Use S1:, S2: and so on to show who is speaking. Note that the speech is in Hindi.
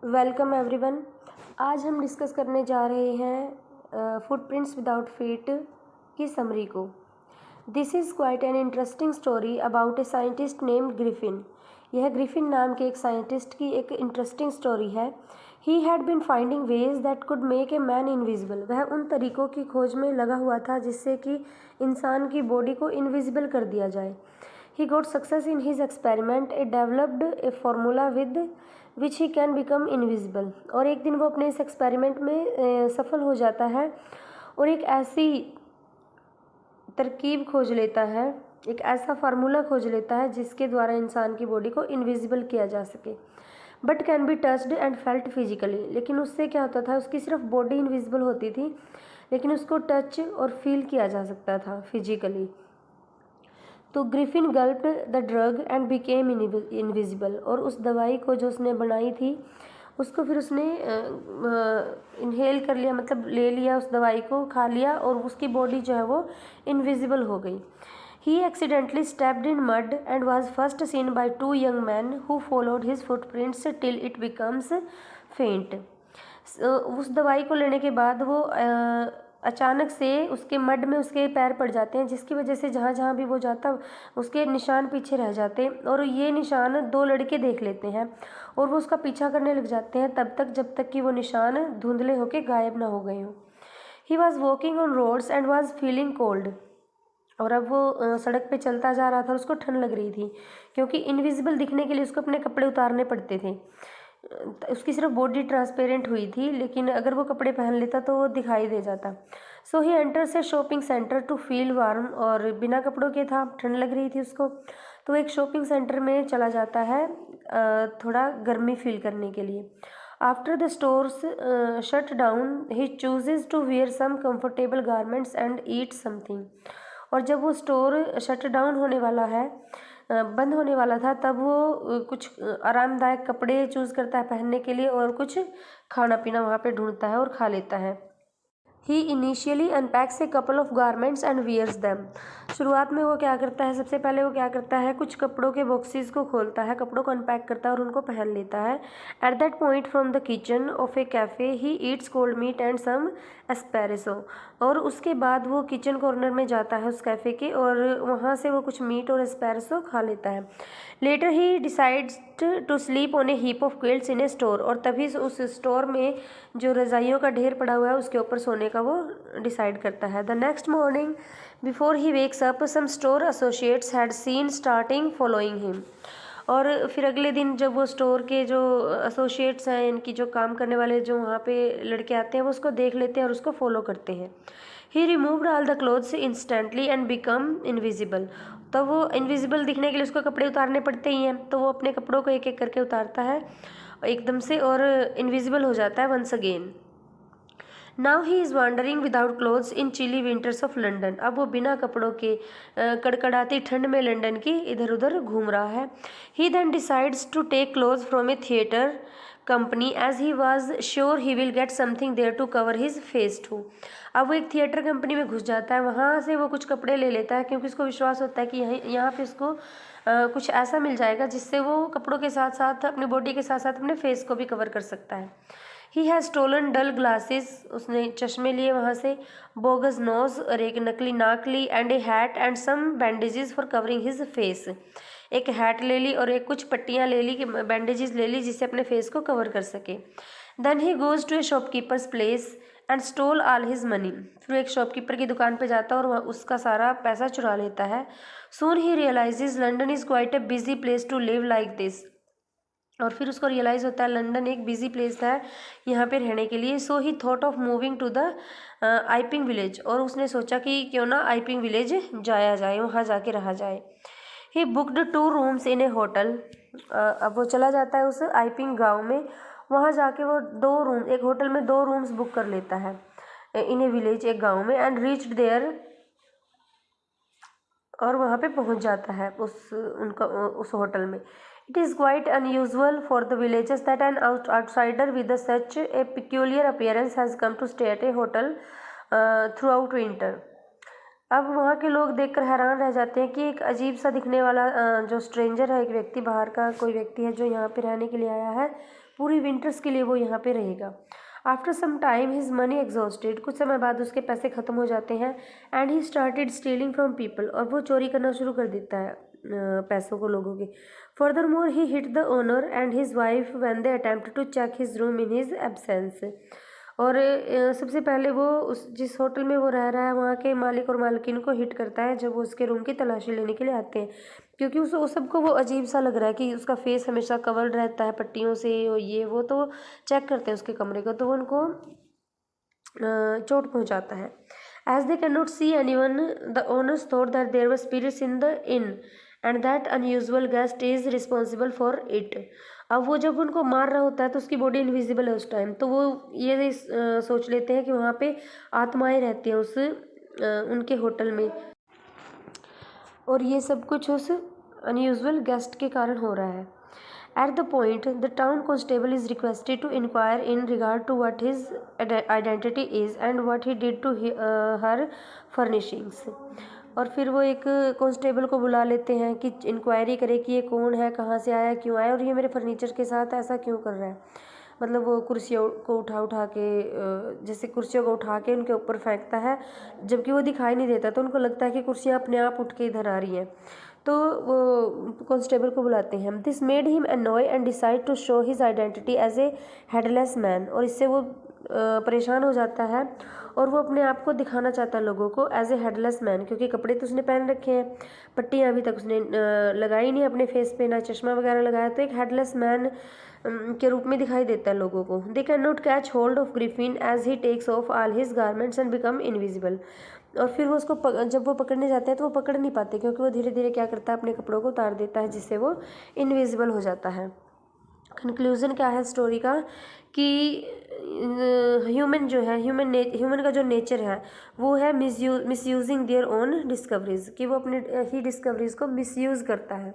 S1: Welcome everyone. आज हम डिस्कस करने जा रहे हैं फुटप्रिंट्स विदाउट फीट की समरी को। This is quite an interesting story about a scientist named Griffin. यह ग्रिफिन नाम के एक साइंटिस्ट की एक इंटरेस्टिंग स्टोरी है। He had been finding ways that could make a man invisible. वह उन तरीक़ों की खोज में लगा हुआ था जिससे कि इंसान की बॉडी को इनविजिबल कर दिया जाए। He got success in his experiment. He developed a formula with which he can become invisible. और एक दिन वो अपने इस एक्सपेरिमेंट में सफल हो जाता है और एक ऐसी तरकीब खोज लेता है, एक ऐसा फार्मूला खोज लेता है जिसके द्वारा इंसान की बॉडी को इनविजिबल किया जा सके। But can be touched and felt physically. लेकिन उससे क्या होता था, उसकी सिर्फ बॉडी इनविजिबल होती थी लेकिन उसको टच और फील किया जा सकता था फिजिकली। तो Griffin gulped the drug and became invisible. और उस दवाई को जो उसने बनाई थी उसको फिर उसने इनहेल कर लिया, मतलब ले लिया, उस दवाई को खा लिया और उसकी बॉडी जो है वो इनविजिबल हो गई। He accidentally stepped in mud and was first seen by two young men who followed his footprints till it becomes faint. उस दवाई को लेने के बाद वो अचानक से उसके मड में उसके पैर पड़ जाते हैं, जिसकी वजह से जहाँ जहाँ भी वो जाता उसके निशान पीछे रह जाते हैं। और ये निशान दो लड़के देख लेते हैं और वो उसका पीछा करने लग जाते हैं तब तक जब तक कि वो निशान धुंधले होकर गायब ना हो गए हों। He was walking on roads and was feeling cold. और अब वो सड़क पे चलता जा रहा था और उसको ठंड लग रही थी क्योंकि इनविजिबल दिखने के लिए उसको अपने कपड़े उतारने पड़ते थे। उसकी सिर्फ बॉडी ट्रांसपेरेंट हुई थी, लेकिन अगर वो कपड़े पहन लेता तो वो दिखाई दे जाता। So he enters a shopping centre to feel warm. और बिना कपड़ों के था, ठंड लग रही थी उसको, तो एक शॉपिंग सेंटर में चला जाता है थोड़ा गर्मी फील करने के लिए। After the stores shut down he chooses to wear some comfortable garments and eat something. और जब वो स्टोर शट डाउन होने वाला है, बंद होने वाला था, तब वो कुछ आरामदायक कपड़े चूज़ करता है पहनने के लिए और कुछ खाना पीना वहाँ पे ढूंढता है और खा लेता है। He initially unpacks a couple of garments and wears them. शुरुआत में वो क्या करता है, सबसे पहले वो क्या करता है, कुछ कपड़ों के बॉक्सेस को खोलता है, कपड़ों को अनपैक करता है और उनको पहन लेता है। At that point from the kitchen of a cafe he eats cold meat and some espresso. और उसके बाद वो किचन कॉर्नर में जाता है उस कैफ़े के और वहाँ से वो कुछ मीट और एस्पेरेसो खा लेता है। Later he decides to sleep on a heap of quilts in a store. और तभी उस स्टोर में जो रज़ाइयों का ढेर पड़ा हुआ है उसके ऊपर सोने का वो डिसाइड करता है। The next morning before he wakes up some store associates had seen starting following him. और फिर अगले दिन जब वो स्टोर के जो एसोसिएट्स हैं, इनकी जो काम करने वाले जो वहाँ पे लड़के आते हैं, वो उसको देख लेते हैं और उसको फॉलो करते हैं। He removed all the clothes instantly and become invisible. तो वो इनविजिबल दिखने के लिए उसको कपड़े उतारने पड़ते ही हैं, तो वो अपने कपड़ों को एक एक करके उतारता है एकदम से और इनविजिबल हो जाता है once again. Now he is wandering without clothes in chilly winters of London. अब वो बिना कपड़ों के कड़कड़ाती ठंड में लंदन की इधर उधर घूम रहा है। He then decides to take clothes from a theatre company as he was sure he will get something there to cover his face too. अब वो एक थिएटर कंपनी में घुस जाता है, वहाँ से वो कुछ कपड़े ले लेता है क्योंकि उसको विश्वास होता है कि यहाँ पे उसको कुछ ऐसा मिल जाएगा जिससे वो कपड़ों के साथ साथ अपनी बॉडी के साथ साथ अपने फेस को भी कवर कर सकता है। He has stolen dull glasses. उसने चश्मे लिए वहाँ से, बोगस नोज और एक नकली नाक ली, and a hat and some bandages for covering his face. एक हैट ले ली और एक कुछ पट्टियाँ ले ली, कि बैंडेजेस ले ली जिससे अपने फेस को कवर कर सके। Then he goes to a shopkeeper's place and stole all his money. फिर एक शॉपकीपर की दुकान पे जाता है और वह उसका सारा पैसा चुरा लेता है। Soon he realises London is quite a busy place to live like this. और फिर उसको रियलाइज़ होता है लंदन एक बिजी प्लेस है यहाँ पे रहने के लिए। So he thought of moving to the Iping village. और उसने सोचा कि क्यों ना आइपिंग विलेज जाया जाए, वहाँ जाके रहा जाए। He booked 2 rooms in a hotel. अब वो चला जाता है उस आइपिंग गांव में, वहाँ जाके वो 2 रूम, एक होटल में 2 रूम्स बुक कर लेता है इन ए विलेज, एक गांव में। And reached there. और वहाँ पे पहुँच जाता है उस होटल में। It is quite unusual for the villages that an outsider with such a peculiar appearance has come to stay at a hotel throughout winter. अब वहाँ के लोग देखकर हैरान रह जाते हैं कि एक अजीब सा दिखने वाला जो स्ट्रेंजर है, एक व्यक्ति, बाहर का कोई व्यक्ति है जो यहाँ पे रहने के लिए आया है, पूरी विंटर्स के लिए वो यहाँ पे रहेगा। After some time his money exhausted, कुछ समय बाद उसके पैसे ख़त्म हो जाते हैं। And he started stealing from people, और वो चोरी करना शुरू कर देता है पैसों को लोगों के। Furthermore he hit the owner and his wife when they attempt to check his room in his absence. और सबसे पहले वो उस जिस होटल में वो रह रहा है वहाँ के मालिक और मालकिन को हिट करता है जब वो उसके रूम की तलाशी लेने के लिए आते हैं, क्योंकि उस सबको वो अजीब सा लग रहा है कि उसका फेस हमेशा कवर्ड रहता है पट्टियों से और ये वो, तो चेक करते हैं उसके कमरे को, तो वो उनको चोट पहुंचाता है। As they can not see anyone the owners thought that there were spirits in the inn and that unusual guest is responsible for it. अब वो जब उनको मार रहा होता है तो उसकी बॉडी इनविजिबल है उस टाइम, तो वो ये सोच लेते हैं कि वहाँ पे आत्माएं रहती हैं उस उनके होटल में, और ये सब कुछ उस अनयूजुअल गेस्ट के कारण हो रहा है। At the point, the town constable is requested to inquire in regard to what his identity is and what he did to her furnishings. और फिर वो एक कांस्टेबल को बुला लेते हैं कि इंक्वायरी करे कि ये कौन है, कहाँ से आया, क्यों आया, और ये मेरे फर्नीचर के साथ ऐसा क्यों कर रहा है। मतलब वो कुर्सियों को उठा के जैसे कुर्सियों को उठा के उनके ऊपर फेंकता है, जबकि वो दिखाई नहीं देता, तो उनको लगता है कि कुर्सियाँ अपने आप उठ के इधर आ रही हैं, तो वो कांस्टेबल को बुलाते हैं। This made him annoy and decide to show his identity as a headless man, और इससे वो परेशान हो जाता है और वो अपने आप को दिखाना चाहता है लोगों को एज ए हेडलेस मैन, क्योंकि कपड़े तो उसने पहन रखे हैं, पट्टियाँ अभी तक उसने लगाई नहीं अपने फेस पे, ना चश्मा वगैरह लगाया, तो एक हेडलेस मैन के रूप में दिखाई देता है लोगों को। They can not catch hold of Griffin as he takes off all his garments and become invisible. और फिर वो उसको जब वो पकड़ने जाते हैं तो वो पकड़ नहीं पाते, क्योंकि वो धीरे धीरे क्या करता है, अपने कपड़ों को उतार देता है, जिससे वो इनविजिबल हो जाता है। कंक्लूज़न क्या है स्टोरी का कि ह्यूमन जो है ह्यूमन का जो नेचर है वो है मिसयूजिंग देयर ओन डिस्कवरीज, कि वो अपने ही डिस्कवरीज को मिसयूज़ करता है।